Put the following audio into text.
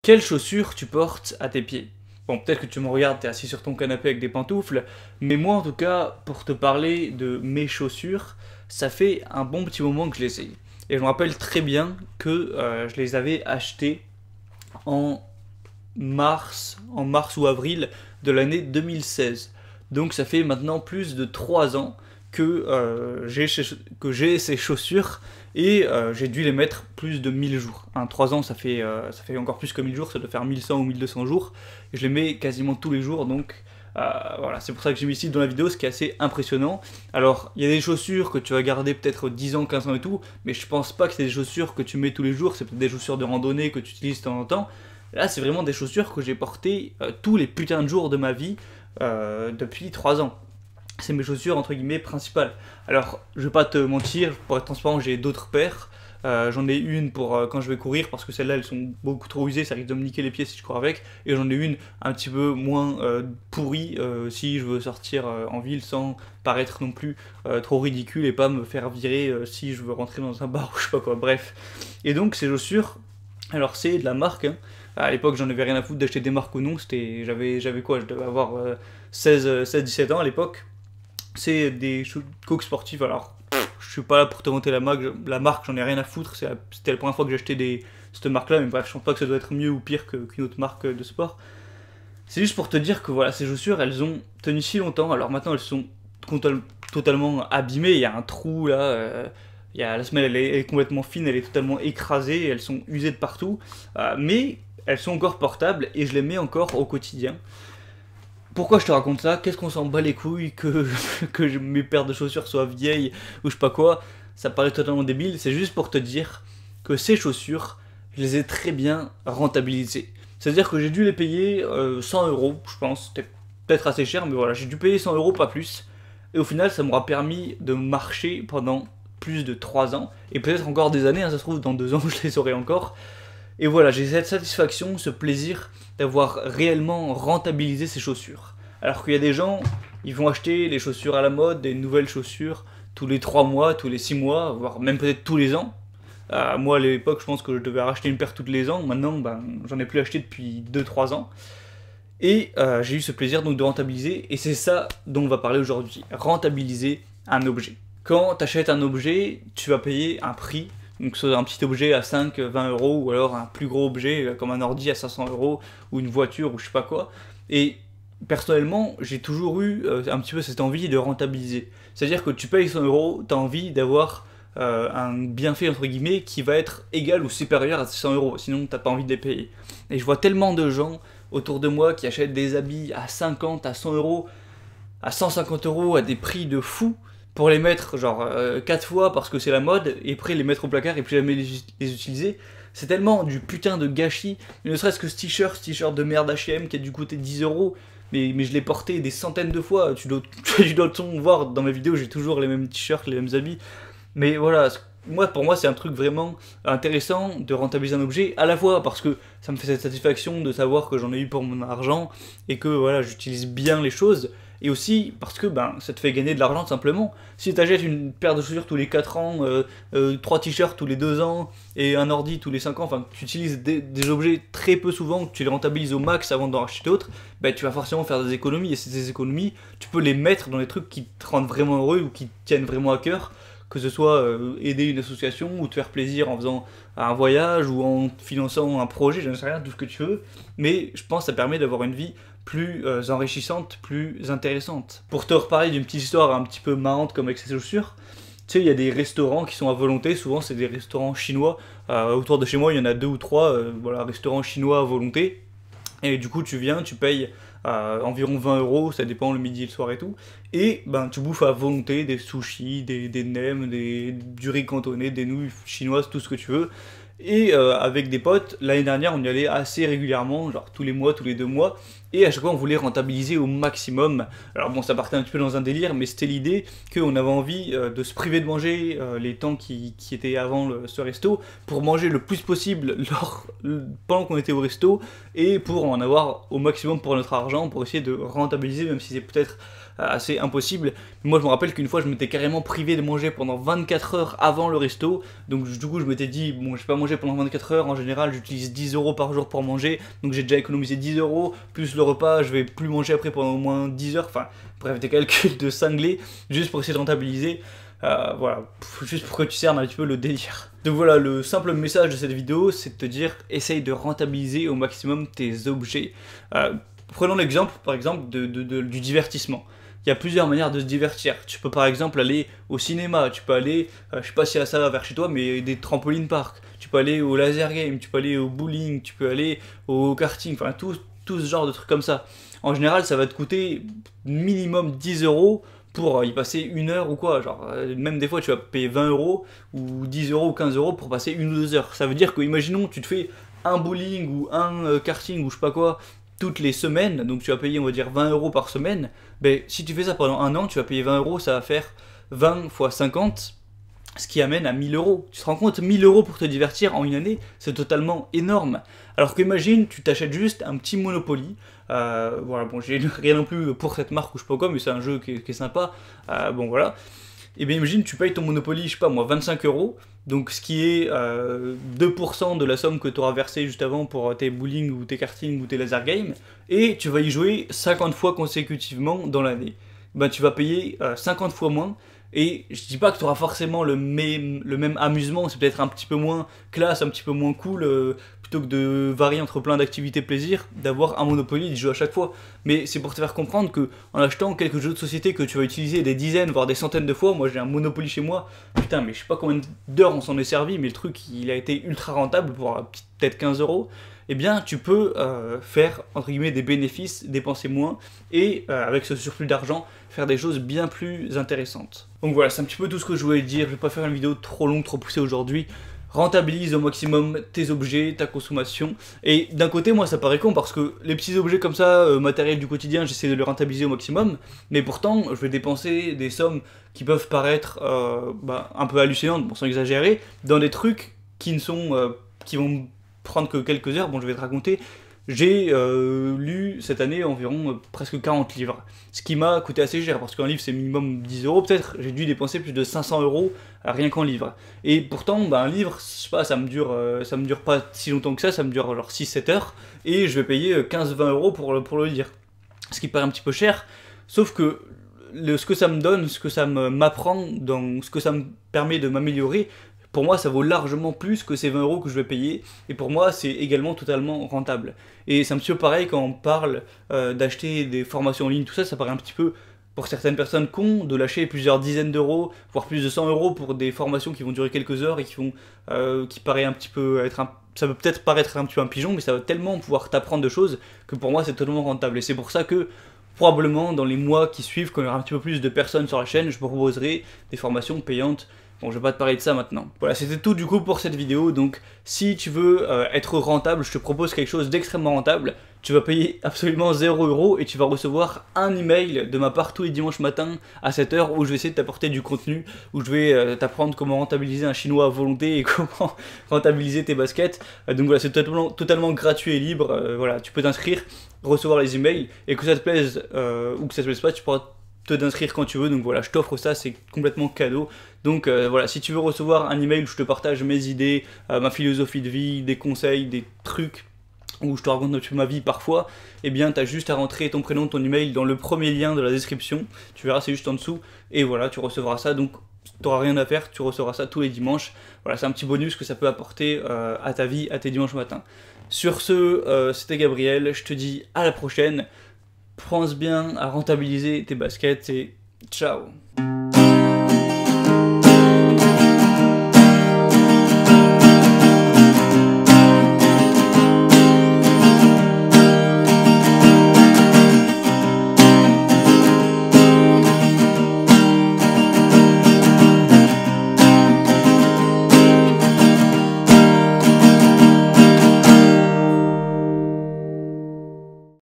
quelles chaussures tu portes à tes pieds? Bon, peut-être que tu me regardes, t'es assis sur ton canapé avec des pantoufles, mais moi en tout cas, pour te parler de mes chaussures, ça fait un bon petit moment que je les essaye. Et je me rappelle très bien que je les avais achetées en en mars ou avril de l'année 2016. Donc ça fait maintenant plus de 3 ans que, que j'ai ces chaussures et j'ai dû les mettre plus de 1000 jours. 3 ans ça fait encore plus que 1000 jours, ça doit faire 1100 ou 1200 jours. Et je les mets quasiment tous les jours, donc voilà, c'est pour ça que j'ai mis ici dans la vidéo, ce qui est assez impressionnant. Alors, il y a des chaussures que tu vas garder peut-être 10 ans, 15 ans et tout, mais je pense pas que c'est des chaussures que tu mets tous les jours, c'est peut-être des chaussures de randonnée que tu utilises de temps en temps. Là, c'est vraiment des chaussures que j'ai portées tous les putains de jours de ma vie depuis 3 ans. C'est mes chaussures entre guillemets principales. Alors, je vais pas te mentir, pour être transparent, j'ai d'autres paires. J'en ai une pour quand je vais courir parce que celles-là elles sont beaucoup trop usées, ça risque de me niquer les pieds si je cours avec. Et j'en ai une un petit peu moins pourrie si je veux sortir en ville sans paraître non plus trop ridicule et pas me faire virer si je veux rentrer dans un bar ou je sais pas quoi. Bref. Et donc ces chaussures, alors c'est de la marque, hein. À l'époque j'en avais rien à foutre d'acheter des marques ou non, j'avais quoi, je devais avoir 16-17 ans à l'époque. C'est des coques sportives, alors je suis pas là pour te vanter la marque j'en ai rien à foutre, c'était la première fois que j'achetais cette marque là, mais bref, je pense pas que ça doit être mieux ou pire qu'une autre marque de sport. C'est juste pour te dire que voilà, ces chaussures elles ont tenu si longtemps, alors maintenant elles sont totalement abîmées, il y a un trou là, la semelle elle est complètement fine, elle est totalement écrasée, elles sont usées de partout, mais elles sont encore portables et je les mets encore au quotidien. Pourquoi je te raconte ça? Qu'est-ce qu'on s'en bat les couilles que mes paires de chaussures soient vieilles ou je sais pas quoi? Ça paraît totalement débile, c'est juste pour te dire que ces chaussures, je les ai très bien rentabilisées. C'est-à-dire que j'ai dû les payer 100 euros, je pense, c'était peut-être assez cher, mais voilà, j'ai dû payer 100 euros, pas plus. Et au final, ça m'aura permis de marcher pendant plus de 3 ans, et peut-être encore des années, hein, ça se trouve dans 2 ans je les aurai encore. Et voilà, j'ai cette satisfaction, ce plaisir d'avoir réellement rentabilisé ces chaussures. Alors qu'il y a des gens, ils vont acheter les chaussures à la mode, des nouvelles chaussures, tous les 3 mois, tous les 6 mois, voire même peut-être tous les ans. Moi à l'époque, je pense que je devais racheter une paire tous les ans, maintenant ben, j'en ai plus acheté depuis 2-3 ans. Et j'ai eu ce plaisir donc de rentabiliser, et c'est ça dont on va parler aujourd'hui, rentabiliser un objet. Quand tu achètes un objet, tu vas payer un prix. Donc soit un petit objet à 5-20 euros, ou alors un plus gros objet comme un ordi à 500 euros, ou une voiture, ou je sais pas quoi. Et personnellement, j'ai toujours eu un petit peu cette envie de rentabiliser. C'est-à-dire que tu payes 100 euros, tu as envie d'avoir un bienfait entre guillemets qui va être égal ou supérieur à ces 100 euros, sinon t'as pas envie de les payer. Et je vois tellement de gens autour de moi qui achètent des habits à 50, à 100 euros, à 150 euros, à des prix de fou, pour les mettre genre 4 fois parce que c'est la mode, et après les mettre au placard et puis jamais les utiliser. C'est tellement du putain de gâchis, ne serait-ce que ce t-shirt de merde H&M qui a dû coûter 10 euros, mais je l'ai porté des centaines de fois, tu dois voir dans mes vidéos, j'ai toujours les mêmes t-shirts, les mêmes habits, mais voilà, pour moi c'est un truc vraiment intéressant de rentabiliser un objet, à la fois parce que ça me fait cette satisfaction de savoir que j'en ai eu pour mon argent, et que voilà, j'utilise bien les choses, et aussi parce que ben, ça te fait gagner de l'argent tout simplement. Si tu achètes une paire de chaussures tous les 4 ans, 3 t-shirts tous les 2 ans, et un ordi tous les 5 ans, enfin tu utilises des objets très peu souvent, que tu les rentabilises au max avant d'en acheter d'autres, ben, tu vas forcément faire des économies, et ces économies, tu peux les mettre dans des trucs qui te rendent vraiment heureux ou qui te tiennent vraiment à cœur, que ce soit aider une association ou te faire plaisir en faisant un voyage ou en finançant un projet, je ne sais rien, tout ce que tu veux, mais je pense que ça permet d'avoir une vie plus enrichissante, plus intéressante. Pour te reparler d'une petite histoire un petit peu marrante comme avec ces chaussures, tu sais, il y a des restaurants qui sont à volonté, souvent c'est des restaurants chinois, autour de chez moi il y en a 2 ou 3, voilà, restaurants chinois à volonté, et du coup tu viens, tu payes environ 20 euros, ça dépend le midi et le soir et tout, et ben tu bouffes à volonté des sushis, des nems, du riz cantonné, des nouilles chinoises, tout ce que tu veux. Et avec des potes, l'année dernière on y allait assez régulièrement, genre tous les mois, tous les 2 mois, et à chaque fois on voulait rentabiliser au maximum. Alors bon, ça partait un petit peu dans un délire, mais c'était l'idée qu'on avait envie de se priver de manger les temps qui étaient avant ce resto, pour manger le plus possible pendant qu'on était au resto, et pour en avoir au maximum pour notre argent, pour essayer de rentabiliser, même si c'est peut-être assez impossible. Mais moi je me rappelle qu'une fois je m'étais carrément privé de manger pendant 24 heures avant le resto, donc du coup je m'étais dit bon je vais pas manger pendant 24 heures, en général j'utilise 10 € par jour pour manger, donc j'ai déjà économisé 10 €, plus le repas, je vais plus manger après pendant au moins 10 heures, enfin bref des calculs de cinglé, juste pour essayer de rentabiliser. Voilà, juste pour que tu cernes un petit peu le délire. Donc voilà, le simple message de cette vidéo, c'est de te dire, essaye de rentabiliser au maximum tes objets. Prenons l'exemple, par exemple, du divertissement. Il y a plusieurs manières de se divertir. Tu peux par exemple aller au cinéma, tu peux aller, je sais pas si ça va vers chez toi, mais des trampoline park. Tu peux aller au laser game, tu peux aller au bowling, tu peux aller au karting, enfin tout ce genre de trucs comme ça. En général, ça va te coûter minimum 10 € pour y passer une heure ou quoi, genre même des fois tu vas payer 20 € ou 10 € ou 15 € pour passer 1 ou 2 heures. Ça veut dire que imaginons tu te fais un bowling ou un karting ou je sais pas quoi toutes les semaines, donc tu vas payer on va dire 20 € par semaine, ben si tu fais ça pendant un an, tu vas payer 20 €, ça va faire 20 fois 50, ce qui amène à 1000 €. Tu te rends compte, 1000 € pour te divertir en une année, c'est totalement énorme. Alors qu'imagine, tu t'achètes juste un petit Monopoly. Voilà, bon, j'ai rien non plus pour cette marque ou je sais pas quoi, mais c'est un jeu qui est sympa. Bon, voilà. Et bien imagine, tu payes ton Monopoly, je sais pas moi, 25 €, donc ce qui est 2% de la somme que tu auras versée juste avant pour tes bowling ou tes karting ou tes laser games, et tu vas y jouer 50 fois consécutivement dans l'année. Ben, tu vas payer 50 fois moins. Et je dis pas que tu auras forcément le même amusement, c'est peut-être un petit peu moins classe, un petit peu moins cool, plutôt que de varier entre plein d'activités plaisir, d'avoir un Monopoly et d'y jouer à chaque fois. Mais c'est pour te faire comprendre que en achetant quelques jeux de société que tu vas utiliser des dizaines, voire des centaines de fois, moi j'ai un Monopoly chez moi, putain mais je sais pas combien d'heures on s'en est servi, mais le truc il a été ultra rentable pour peut-être 15 €. Eh bien tu peux faire entre guillemets des bénéfices, dépenser moins et avec ce surplus d'argent faire des choses bien plus intéressantes. Donc voilà, c'est un petit peu tout ce que je voulais dire, je vais pas faire une vidéo trop longue, trop poussée aujourd'hui. Rentabilise au maximum tes objets, ta consommation. Et d'un côté, moi ça paraît con parce que les petits objets comme ça, matériels du quotidien, j'essaie de les rentabiliser au maximum, mais pourtant je vais dépenser des sommes qui peuvent paraître un peu hallucinantes, bon sans exagérer, dans des trucs qui ne sont qui vont prendre que quelques heures. Bon, je vais te raconter. J'ai lu cette année environ presque 40 livres, ce qui m'a coûté assez cher, parce qu'un livre c'est minimum 10 € peut-être, j'ai dû dépenser plus de 500 € rien qu'en livre. Et pourtant, un livre, je sais pas, ça me dure pas si longtemps que ça me dure genre 6-7 heures, et je vais payer 15-20 € pour le lire. Ce qui paraît un petit peu cher, sauf que ce que ça me donne, ce que ça m'apprend, dans ce que ça me permet de m'améliorer, pour moi ça vaut largement plus que ces 20 € que je vais payer, et pour moi c'est également totalement rentable. Et c'est un petit peu pareil quand on parle d'acheter des formations en ligne, tout ça, ça paraît un petit peu pour certaines personnes con de lâcher plusieurs dizaines d'euros, voire plus de 100 € pour des formations qui vont durer quelques heures et qui paraît un petit peu être ça peut peut-être paraître un petit peu un pigeon, mais ça va tellement pouvoir t'apprendre de choses que pour moi c'est totalement rentable. Et c'est pour ça que probablement dans les mois qui suivent, quand il y aura un petit peu plus de personnes sur la chaîne, je proposerai des formations payantes. Bon, je vais pas te parler de ça maintenant. Voilà, c'était tout du coup pour cette vidéo. Donc, si tu veux être rentable, je te propose quelque chose d'extrêmement rentable. Tu vas payer absolument 0 € et tu vas recevoir un email de ma part tous les dimanches matins à 7 h où je vais essayer de t'apporter du contenu, où je vais t'apprendre comment rentabiliser un chinois à volonté et comment rentabiliser tes baskets. Donc voilà, c'est totalement gratuit et libre. Voilà, tu peux t'inscrire, recevoir les emails, et que ça te plaise ou que ça te plaise pas, tu pourras t'inscrire quand tu veux. Donc voilà, je t'offre ça, c'est complètement cadeau. Donc voilà, si tu veux recevoir un email où je te partage mes idées, ma philosophie de vie, des conseils, des trucs, où je te raconte un petit peu ma vie parfois, eh bien t'as juste à rentrer ton prénom, ton email dans le premier lien de la description, tu verras, c'est juste en dessous, et voilà, tu recevras ça. Donc t'auras rien à faire, tu recevras ça tous les dimanches. Voilà, c'est un petit bonus que ça peut apporter à ta vie, à tes dimanches matins. Sur ce, c'était Gabriel, je te dis à la prochaine. Pense bien à rentabiliser tes baskets et ciao.